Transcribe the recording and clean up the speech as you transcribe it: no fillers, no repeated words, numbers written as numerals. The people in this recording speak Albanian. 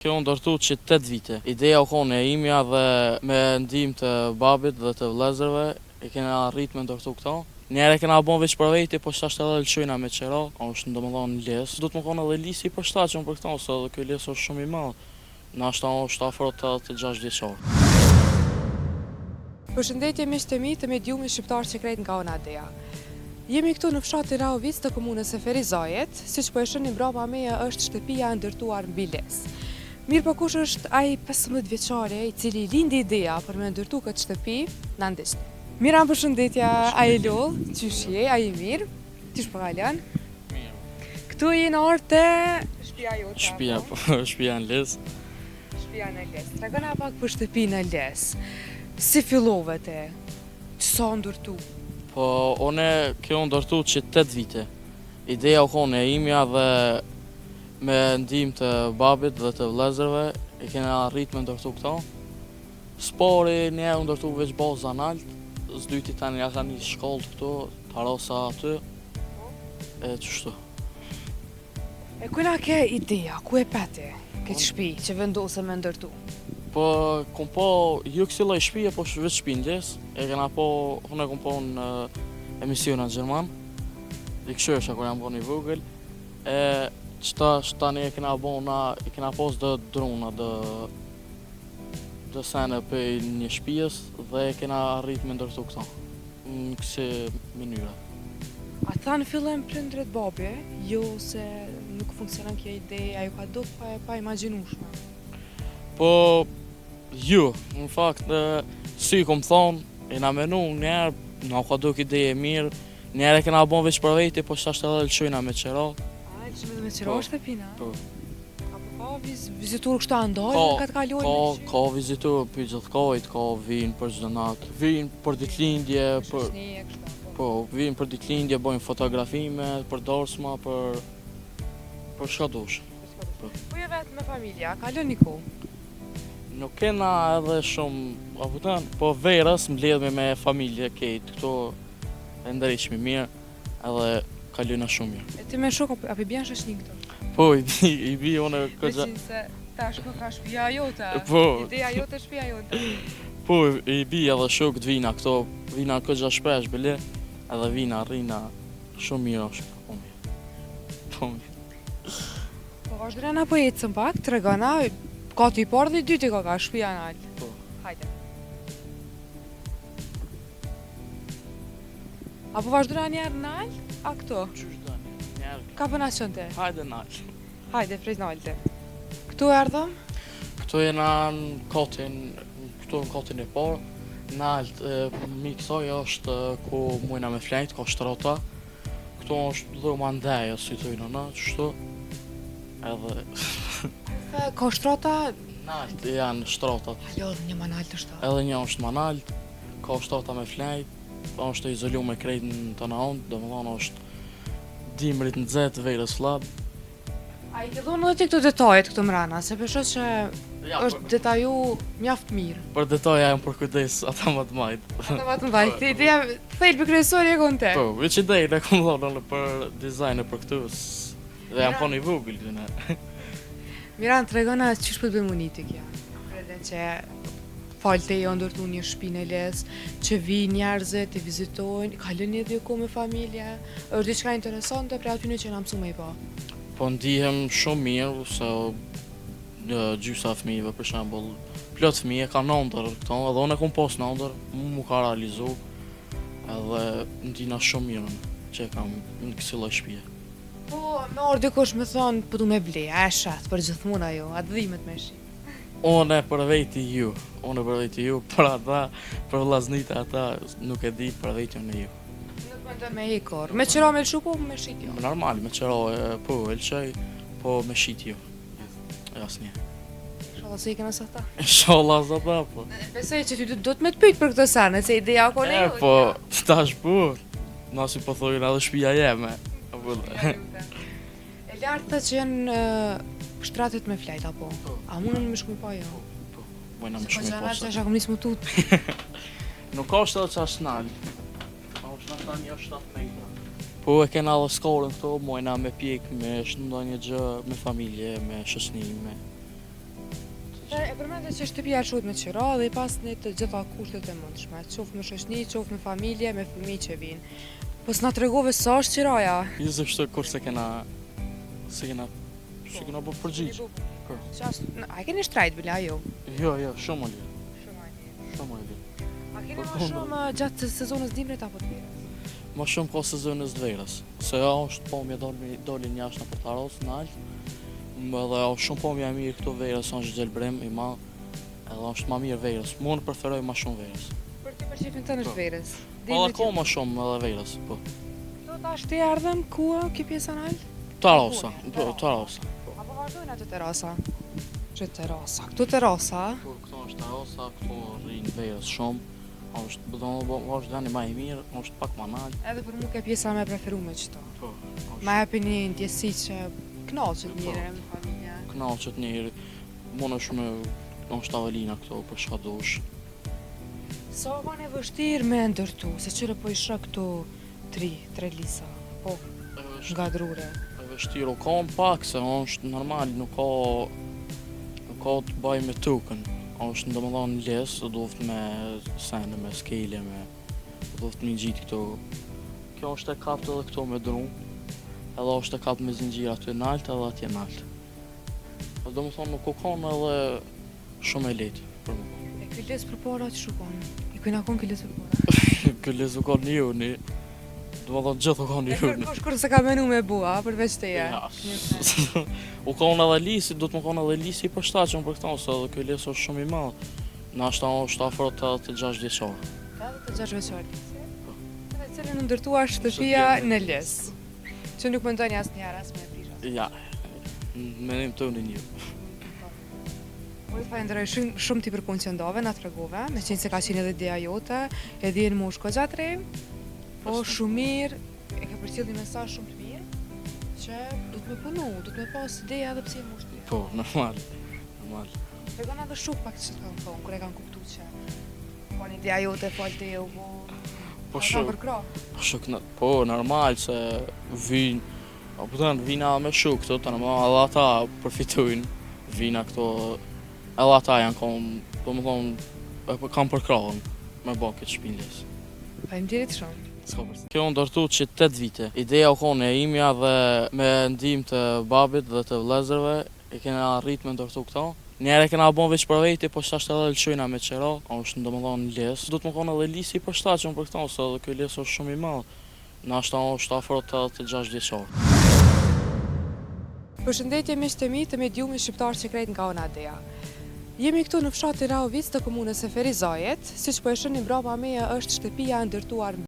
Kjo ndërtu që 8 vite. Ideja u konë e imja dhe me ndihmë të babit dhe të vëllezërve e kena arrit me ndërtu këto. Njerë e kena bon veç për veti, po qashtë edhe lëshojna me qera, është domethënë les. Do të më konë edhe lisi i përshtatshëm për këto, se edhe kjo les është shumë i madh. Nashta është afër 86 vjeçar. Përshëndetje miqtë e mi të mediumit shqiptar sekret nga Onadeja. Jemi këtu në fshatin Rahovic të komunës së Ferizajet, siç po e shihni mbrapa meje është shtëpia e ndërtuar mbi les. Mirë po kush është ai 15 vjeçari i cili lindi ideja për me ndërtu këtë shtëpi, na ndiqni. Mira, përshëndetja, a i lull, qysh je, a i mirë, qysh po kalon? Mirë. Këtu jena orë të shtëpia jote. Shtëpia në les. Shtëpia në les. Tregona pak për shtëpinë në les. Si fillove te? Ç'sa ndërtu? Po, kjo ndërtu që 8 vite. Ideja u konë e imja dhe me ndihmë të babit dhe të vëllezërve e kena arrit me ndërtu këto. Spori një u ndërtu veç baza nalt, s'dyti tani ja ka një shkollë këtu, parosa aty, e qështu. E kujna ke ideja, ku e peti këtë shtëpi që vendose me ndërtu? Po, kom po, ju kësi loj shpije, po veç shpindes, e kena po, unë e kom po në emisiona në Gjerman, i këshësha kër jam bo një vogël, e qëta tani e kena bo na, e kena pos dhe drona, dhe sene për një shpijes, dhe e kena arrit me ndërtu këto, në kësi mënyra. A tha në fillim prindrit babi, jo se nuk funksionon kjo ide, ajo ka duk pa imagjinueshme. Po, ju, në fakt, si kom thonë, e na menu njerë, na ka duk ide e mirë, njerë e kena bon veç për veti, po qashtë edhe lëshojna me qera. A, lëshojna me qera është e pina? Po. Apo ka vizitur kështu andalë, ka të kaluar me qera? Ka vizitur për gjithë kajt, ka vinë për çdo natë, vinë për ditëlindje, po, vinë për ditëlindje, bojnë fotografime, për dorsma, për çka dush. Po je vetë me familja, kalon një kohë? Nuk kena edhe shumë, po verës mbledhemi me familje kejt, këto e ndërishmi mirë, edhe kalojna shumë mirë. E ti me shok, apo i bjen shoqni këto? Po, i bi one këgja... Veçin se tash ka shtëpia jote, po, ideja jote shtëpia jote. Po, i bi edhe shok të vina këto, vina këgja shpesh bile, edhe vina rrina shumë mirë është, po mirë. Po mirë. Po vazhdojna po ecën pak, tregona, ka t'i parë dhe i dyti ka shtëpia në altë. Po. Hajde. Apo vazhdojna njerë në altë, a këto? Qysh do njerë? Ka përna qënë te? Hajde në altë. Hajde, frejt në altë. Këtu erdhëm? Këtu jena në kotin, këtu në kotin e parë, në altë, mi kësoj është ku mujna me flejt, ka shtrota. Këtu është dhuma ndeja, si të jena në, qështu. Edhe... Ka shtrota? Në altë janë shtrotat. Jo, një ma në altë është. Edhe një është ma në altë, ka shtrota me flejt, është izolu me krejt në të naon, dhe më thonë është dimrit në zetë, verës flab. A i ke dhonë edhe ti këto detajet këto mrena, se përshë që është detaju mjaft mirë. Për detaja jam për kujdes, ata më të majtë. Ata më të majtë, ti ideja thejlë për kryesori e konë te? Po, veç idejnë e kom dhonë për dizajnë për këtu, dhe jam po një vogël këne. Miran, tregona qysh për të bëjmë uniti kja? Preden që falë te jo ndërtu një shtëpi në les, që vi njerëzit, të vizitojnë, kalën një dhjo me familje, është diçka interesante për atyne që na mësu me i pa. Po ndihem shumë mirë, se gjysa fëmijëve për shembull, plot fëmijë ka nëndër këto, edhe unë e kom pas nëndër, mu ka realizu, edhe ndina shumë mirë që e kam në kësi lloj shtëpie. Po, me orë dikush me thonë, po du me ble, a e shatë për gjithmuna jo, atë dhimet me shi. Unë për veti ju, për ata, për vllaznit ata, nuk e di për veti unë ju. Nuk me të me ikur, me qëra me lëshu po me shit jo? Normal, me qëra, po e lëshoj, po me shit ju. Asnjë. Inshallah se i kena sa ta. Inshallah sa ta, po. Besoj që ty do të me të pyjtë për këtë sene, se ideja ko ne ju. Po, tash po, nasi po thojnë edhe shtëpia jeme. E lartë të që janë shtratet me flajt, apo? A mundën me shkuj pa jo? Po, mujna me Se shkuj po që posa. që kom nisë më tutë. Nuk është edhe qash nalë. është në një 7 metra. Po e kena edhe skorën këto, mojna me pjek, me ndonjë gjë, me familje, me shoqëni, me Përmendet që shtëpia shohet me qira dhe i pasni të gjitha kushtet e mundshme, qoftë me shoqni, qoftë me familje, me fëmijë që vinë. Po s'na tregove sa është qiraja? Gjithë kur se kena bë përgjigj. Po. A keni shtrajt bile ajo? Jo, shumë më lirë. Shumë më lirë. A keni më shumë gjatë sezonës dimrit apo të verës? Më shumë ko sezonës të verës. Se ajo është pomje doli njashtë në për të arrosë në altë. Dhe është shumë pomje e mirë këto verës, është gjelbrim i ma. Edhe është ma mirë verës. Mu në preferoj ma shumë verës. Për ti përqefin të është verës? Po dhe ko ma shumë edhe verës. Po. Do ta shti ardhëm ku kjo pjesa në altë? Tarosa. Apo vazhdojnë atë terasa? Që terasa? Këtu terasa? Këto është tarosa, këto rrinë verës shumë. është dheni ma i mirë, është pak ma nalë. Edhe për mu ke pjesa me preferume qëto? Po. Ma jepi një ndjesi që knaqët njëre me familje? Knaqët njëri. Mund është është Avelina këto për shka dush. Sa ma ne vështirë me ndërtu, se qëre po isha këtu 3 lisa, po, nga drure. E vështirë, ka në pak se është normal, nuk ka të baj me tukën. është ndëmëdhan lesë, duhet me sene, me skele, duhet me gjitë këto. Kjo është e kaptë edhe këto me drum, edhe është e kaptë me zingjira aty naltë edhe atje naltë. Do më thonë nuk u konë edhe shumë e letë për më konë. E këj lesë për para që shukonë? I kujna konë këj lesë për para? Këj lesë u konë një uni, do më thonë gjithë u konë një uni. E kur se ka menu me bua, përveç të je? Ja, u konë edhe lisi, do të më konë edhe lisi i përshtaqën për këta, se edhe këj lesë është shumë i madhë. Në ashtë është afrot të 6 vjeqarë. Edhe të 6 vjeqarë? Dhe cilën ndërtua shtëpia në lesë, që nuk më ndojnë asë njerë, asë me prisha? Ja, menim të unë një. Po të falenderoj shumë ti për punë që ndove, nga të regove, me qenë se ka qenë edhe ideja jote, e dhjenë mu shko gjatë rej, po shumë mirë, e ke përcjell një mesazh shumë të mirë, që du të me punu, du të me pas ideja edhe pse mu shtu. Po, normal. Tregon edhe shumë pak që të kanë thonë, kur e kanë kuptu që, po një ideja jote, falë te ju, po kanë përkra. Po, normal, se vina me shuk këto, të normal, edhe ata përfitojnë, vina këto, edhe ata janë konë, do më thonë, kam përkrahën me bakit shpindes. Faleminderit shumë. Kjo ndërtu që 8 vite. Ideja u konë e imja dhe me ndihmë të babit dhe të vlezërve, e kena arrit me ndërtu këto. Njerë e kena bon veç për vejti, po qashtë edhe lëshojna me qera, është ndëmëdhon lesë. Du të më konë edhe lisi i përshtaqën për këto, se edhe kjo lesë është shumë i madhë. Në ashtë është afrot të 6 vjeqarë. Përshëndetje miqtë e mi të mediumit shqiptar që krejt nga Onadeja. Jemi këtu në fshatin Raovic të komunës e Ferizajet, siç po e shihni mbrapa meje është shtëpia e ndërtuar